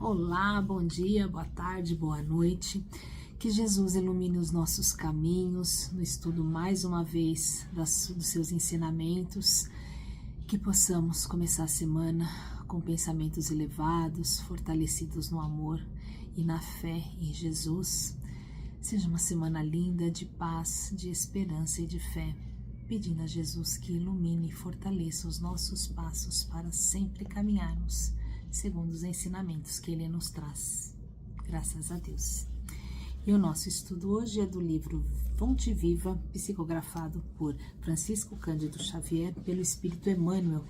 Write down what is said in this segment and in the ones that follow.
Olá, bom dia, boa tarde, boa noite. Que Jesus ilumine os nossos caminhos no estudo mais uma vez dos seus ensinamentos. Que possamos começar a semana com pensamentos elevados, fortalecidos no amor e na fé em Jesus. Seja uma semana linda de paz, de esperança e de fé, pedindo a Jesus que ilumine e fortaleça os nossos passos para sempre caminharmos segundo os ensinamentos que Ele nos traz. Graças a Deus. E o nosso estudo hoje é do livro Fonte Viva, psicografado por Francisco Cândido Xavier, pelo Espírito Emmanuel.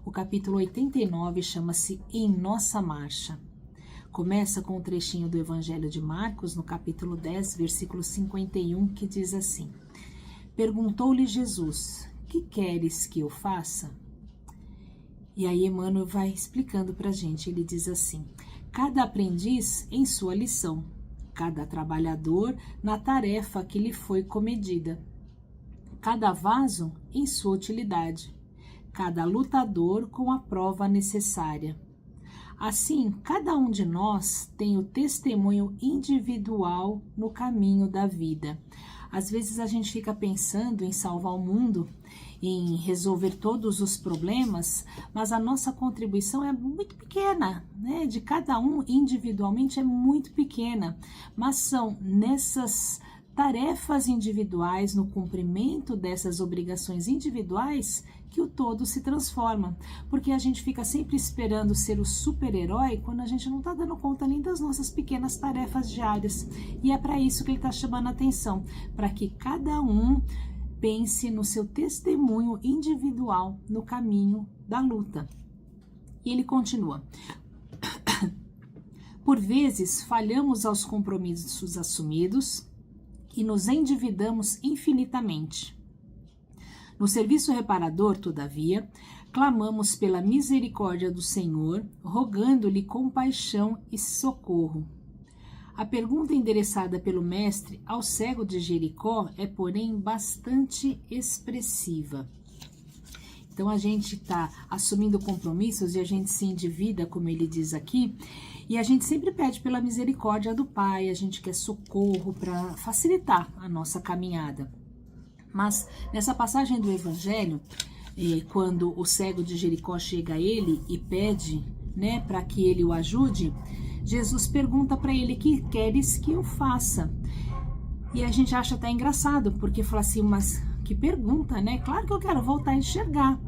O capítulo 89 chama-se Em Nossa Marcha. Começa com um trechinho do Evangelho de Marcos, no capítulo 10, versículo 51, que diz assim: Perguntou-lhe Jesus, que queres que eu faça? E aí Emmanuel vai explicando para a gente, ele diz assim: cada aprendiz em sua lição, cada trabalhador na tarefa que lhe foi comedida, cada vaso em sua utilidade, cada lutador com a prova necessária. Assim, cada um de nós tem o testemunho individual no caminho da vida. Às vezes a gente fica pensando em salvar o mundo, em resolver todos os problemas, mas a nossa contribuição é muito pequena, né? De cada um individualmente é muito pequena, mas são nessas tarefas individuais, no cumprimento dessas obrigações individuais, que o todo se transforma, porque a gente fica sempre esperando ser o super-herói quando a gente não está dando conta nem das nossas pequenas tarefas diárias. E é para isso que ele está chamando a atenção, para que cada um pense no seu testemunho individual no caminho da luta. E ele continua: por vezes falhamos aos compromissos assumidos e nos endividamos infinitamente. No serviço reparador, todavia, clamamos pela misericórdia do Senhor, rogando-lhe compaixão e socorro. A pergunta endereçada pelo mestre ao cego de Jericó é, porém, bastante expressiva. Então, a gente está assumindo compromissos e a gente se endivida, como ele diz aqui, e a gente sempre pede pela misericórdia do Pai, a gente quer socorro para facilitar a nossa caminhada. Mas nessa passagem do Evangelho, quando o cego de Jericó chega a ele e pede, né, para que ele o ajude, Jesus pergunta para ele: que queres que eu faça? E a gente acha até engraçado, porque fala assim, mas que pergunta, né? Claro que eu quero voltar a enxergar.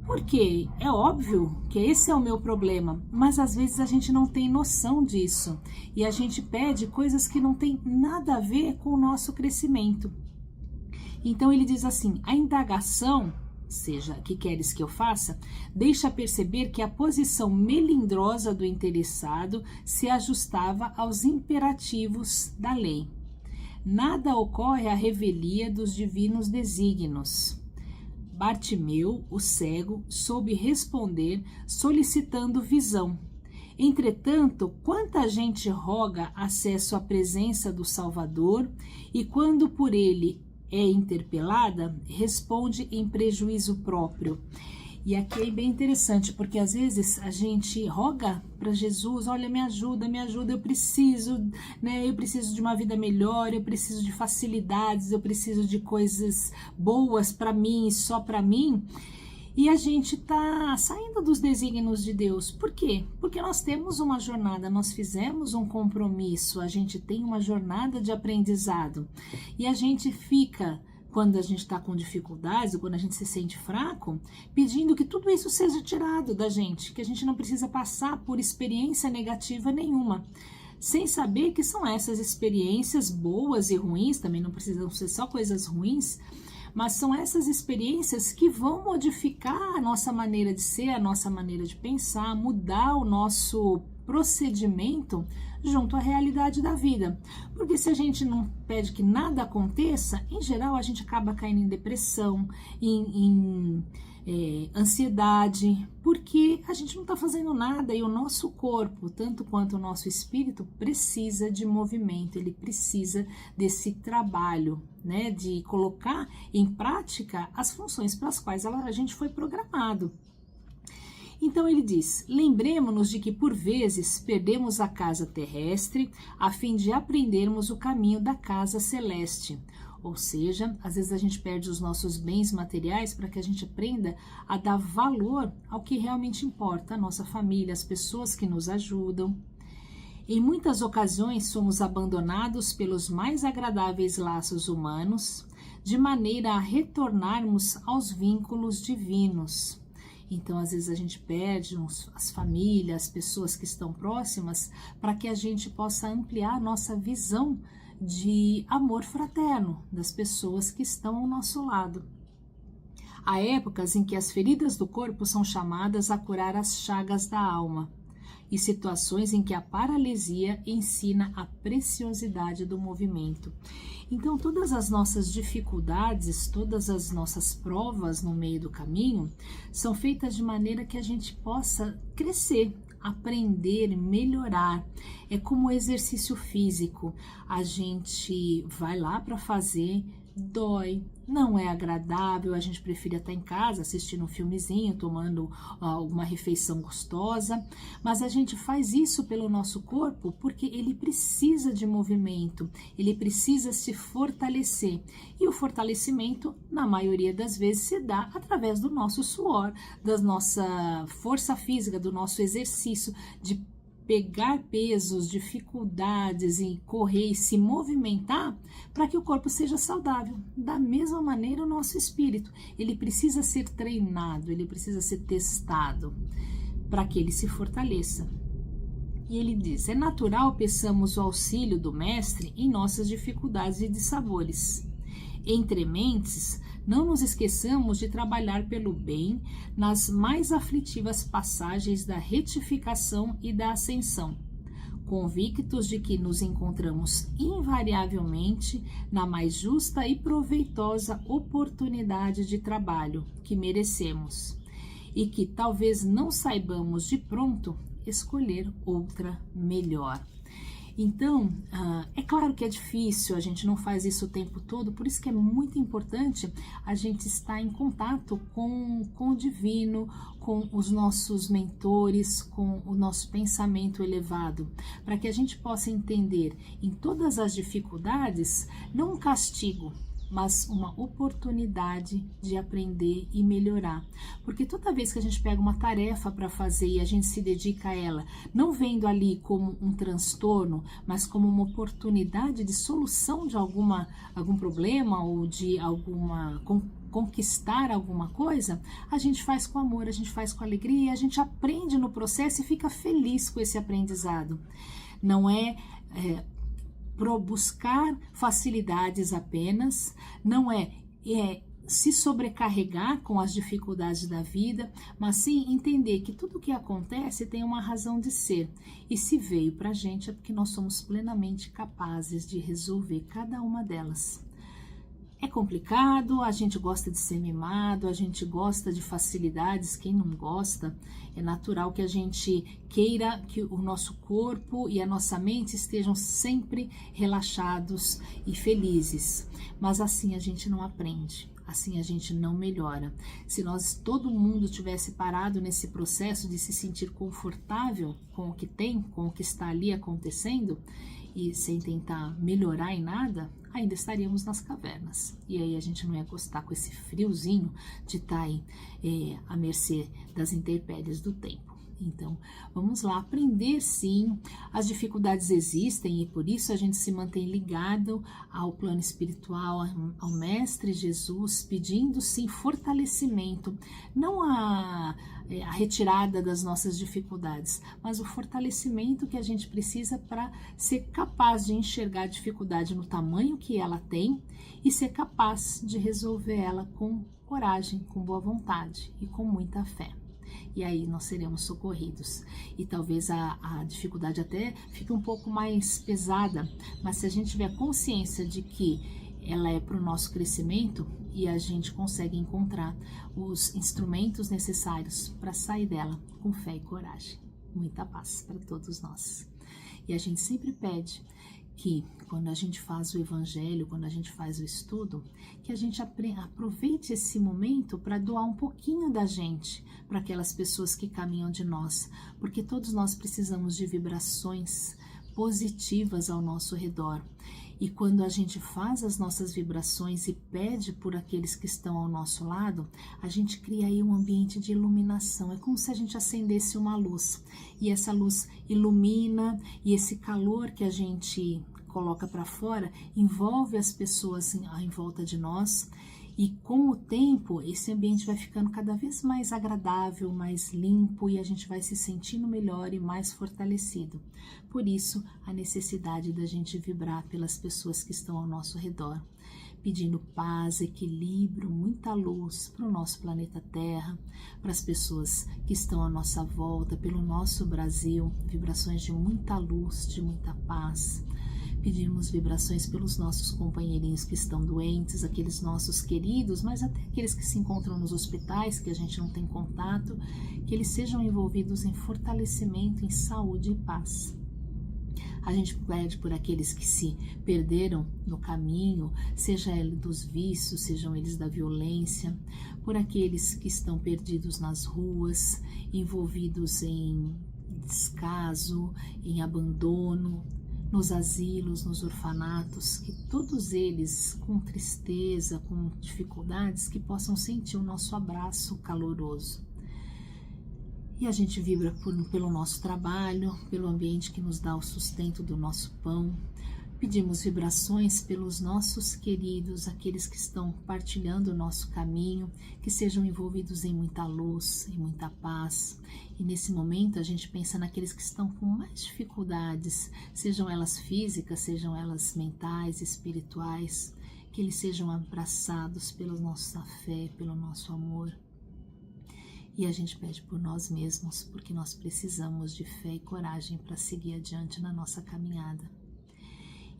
Porque é óbvio que esse é o meu problema, mas às vezes a gente não tem noção disso. E a gente pede coisas que não tem nada a ver com o nosso crescimento. Então ele diz assim: a indagação, seja, que queres que eu faça, deixa perceber que a posição melindrosa do interessado se ajustava aos imperativos da lei. Nada ocorre à revelia dos divinos desígnios. Bartimeu, o cego, soube responder solicitando visão. Entretanto, quanta gente roga acesso à presença do Salvador e quando por ele é interpelada, responde em prejuízo próprio. E aqui é bem interessante, porque às vezes a gente roga para Jesus: olha, me ajuda, eu preciso, né? Eu preciso de uma vida melhor, eu preciso de facilidades, eu preciso de coisas boas para mim e só para mim. E a gente está saindo dos desígnios de Deus. Por quê? Porque nós temos uma jornada, nós fizemos um compromisso, a gente tem uma jornada de aprendizado. E a gente fica, quando a gente está com dificuldades, ou quando a gente se sente fraco, pedindo que tudo isso seja tirado da gente, que a gente não precisa passar por experiência negativa nenhuma. Sem saber que são essas experiências boas e ruins, também não precisam ser só coisas ruins, mas são essas experiências que vão modificar a nossa maneira de ser, a nossa maneira de pensar, mudar o nosso procedimento junto à realidade da vida. Porque se a gente não pede que nada aconteça, em geral a gente acaba caindo em depressão, em ansiedade, porque a gente não está fazendo nada e o nosso corpo, tanto quanto o nosso espírito, precisa de movimento, ele precisa desse trabalho, né, de colocar em prática as funções para as quais a gente foi programado. Então ele diz: lembremo-nos de que por vezes perdemos a casa terrestre a fim de aprendermos o caminho da casa celeste. Ou seja, às vezes a gente perde os nossos bens materiais para que a gente aprenda a dar valor ao que realmente importa, a nossa família, as pessoas que nos ajudam. Em muitas ocasiões somos abandonados pelos mais agradáveis laços humanos, de maneira a retornarmos aos vínculos divinos. Então, às vezes a gente perde as famílias, as pessoas que estão próximas, para que a gente possa ampliar a nossa visão de amor fraterno das pessoas que estão ao nosso lado. Há épocas em que as feridas do corpo são chamadas a curar as chagas da alma, e situações em que a paralisia ensina a preciosidade do movimento. Então, todas as nossas dificuldades, todas as nossas provas no meio do caminho são feitas de maneira que a gente possa crescer, aprender, melhorar. É como exercício físico. A gente vai lá para fazer, dói, não é agradável, a gente prefere estar em casa assistindo um filmezinho, tomando uma refeição gostosa, mas a gente faz isso pelo nosso corpo porque ele precisa de movimento, ele precisa se fortalecer, e o fortalecimento, na maioria das vezes, se dá através do nosso suor, da nossa força física, do nosso exercício, de pegar pesos, dificuldades e correr e se movimentar para que o corpo seja saudável. Da mesma maneira, o nosso espírito, ele precisa ser treinado, ele precisa ser testado para que ele se fortaleça. E ele diz: é natural peçamos o auxílio do mestre em nossas dificuldades e dissabores. Entre mentes, não nos esqueçamos de trabalhar pelo bem nas mais aflitivas passagens da retificação e da ascensão, convictos de que nos encontramos invariavelmente na mais justa e proveitosa oportunidade de trabalho que merecemos, e que talvez não saibamos de pronto escolher outra melhor. Então, é claro que é difícil, a gente não faz isso o tempo todo, por isso que é muito importante a gente estar em contato com o divino, com os nossos mentores, com o nosso pensamento elevado, para que a gente possa entender em todas as dificuldades, não um castigo, mas uma oportunidade de aprender e melhorar. Porque toda vez que a gente pega uma tarefa para fazer e a gente se dedica a ela, não vendo ali como um transtorno, mas como uma oportunidade de solução de algum problema ou de conquistar alguma coisa, a gente faz com amor, a gente faz com alegria, a gente aprende no processo e fica feliz com esse aprendizado. Não é buscar facilidades apenas, não é se sobrecarregar com as dificuldades da vida, mas sim entender que tudo o que acontece tem uma razão de ser, e se veio para a gente é porque nós somos plenamente capazes de resolver cada uma delas. É complicado, a gente gosta de ser mimado, a gente gosta de facilidades, quem não gosta? É natural que a gente queira que o nosso corpo e a nossa mente estejam sempre relaxados e felizes, mas assim a gente não aprende, assim a gente não melhora. Se todo mundo tivesse parado nesse processo de se sentir confortável com o que tem, com o que está ali acontecendo, e sem tentar melhorar em nada, ainda estaríamos nas cavernas. E aí a gente não ia gostar com esse friozinho de estar aí à mercê das intempéries do tempo. Então, vamos lá, aprender sim, as dificuldades existem e por isso a gente se mantém ligado ao plano espiritual, ao Mestre Jesus, pedindo sim fortalecimento, não a retirada das nossas dificuldades, mas o fortalecimento que a gente precisa para ser capaz de enxergar a dificuldade no tamanho que ela tem e ser capaz de resolver ela com coragem, com boa vontade e com muita fé. E aí nós seremos socorridos. E talvez a dificuldade até fique um pouco mais pesada, mas se a gente tiver consciência de que ela é para o nosso crescimento e a gente consegue encontrar os instrumentos necessários para sair dela com fé e coragem. Muita paz para todos nós. E a gente sempre pede que quando a gente faz o evangelho, quando a gente faz o estudo, que a gente aproveite esse momento para doar um pouquinho da gente para aquelas pessoas que caminham de nós, porque todos nós precisamos de vibrações positivas ao nosso redor. E quando a gente faz as nossas vibrações e pede por aqueles que estão ao nosso lado, a gente cria aí um ambiente de iluminação. É como se a gente acendesse uma luz. E essa luz ilumina, e esse calor que a gente coloca para fora envolve as pessoas em volta de nós. E com o tempo, esse ambiente vai ficando cada vez mais agradável, mais limpo, e a gente vai se sentindo melhor e mais fortalecido. Por isso, a necessidade da gente vibrar pelas pessoas que estão ao nosso redor, pedindo paz, equilíbrio, muita luz para o nosso planeta Terra, para as pessoas que estão à nossa volta, pelo nosso Brasil, vibrações de muita luz, de muita paz. Pedimos vibrações pelos nossos companheirinhos que estão doentes, aqueles nossos queridos, mas até aqueles que se encontram nos hospitais, que a gente não tem contato, que eles sejam envolvidos em fortalecimento, em saúde e paz. A gente pede por aqueles que se perderam no caminho, seja ele dos vícios, sejam eles da violência, por aqueles que estão perdidos nas ruas, envolvidos em descaso, em abandono, nos asilos, nos orfanatos, que todos eles, com tristeza, com dificuldades, que possam sentir o nosso abraço caloroso. E a gente vibra pelo nosso trabalho, pelo ambiente que nos dá o sustento do nosso pão. Pedimos vibrações pelos nossos queridos, aqueles que estão partilhando o nosso caminho, que sejam envolvidos em muita luz, em muita paz. E nesse momento a gente pensa naqueles que estão com mais dificuldades, sejam elas físicas, sejam elas mentais, espirituais, que eles sejam abraçados pela nossa fé, pelo nosso amor. E a gente pede por nós mesmos, porque nós precisamos de fé e coragem para seguir adiante na nossa caminhada.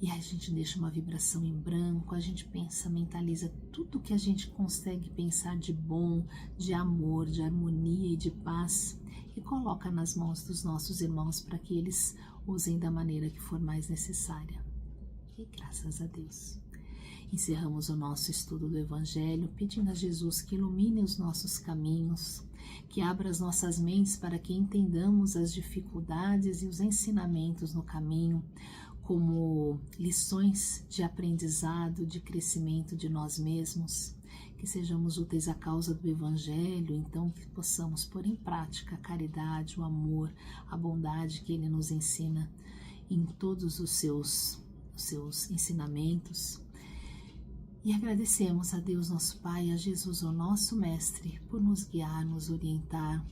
E aí a gente deixa uma vibração em branco, a gente pensa, mentaliza tudo que a gente consegue pensar de bom, de amor, de harmonia e de paz e coloca nas mãos dos nossos irmãos para que eles usem da maneira que for mais necessária. E graças a Deus. Encerramos o nosso estudo do Evangelho pedindo a Jesus que ilumine os nossos caminhos, que abra as nossas mentes para que entendamos as dificuldades e os ensinamentos no caminho, como lições de aprendizado, de crescimento de nós mesmos, que sejamos úteis à causa do Evangelho, então que possamos pôr em prática a caridade, o amor, a bondade que Ele nos ensina em todos os seus ensinamentos. E agradecemos a Deus nosso Pai, a Jesus o nosso Mestre, por nos guiar, nos orientar,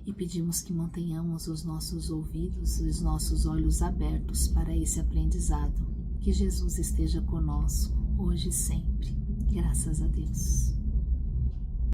e pedimos que mantenhamos os nossos ouvidos e os nossos olhos abertos para esse aprendizado. Que Jesus esteja conosco, hoje e sempre. Graças a Deus.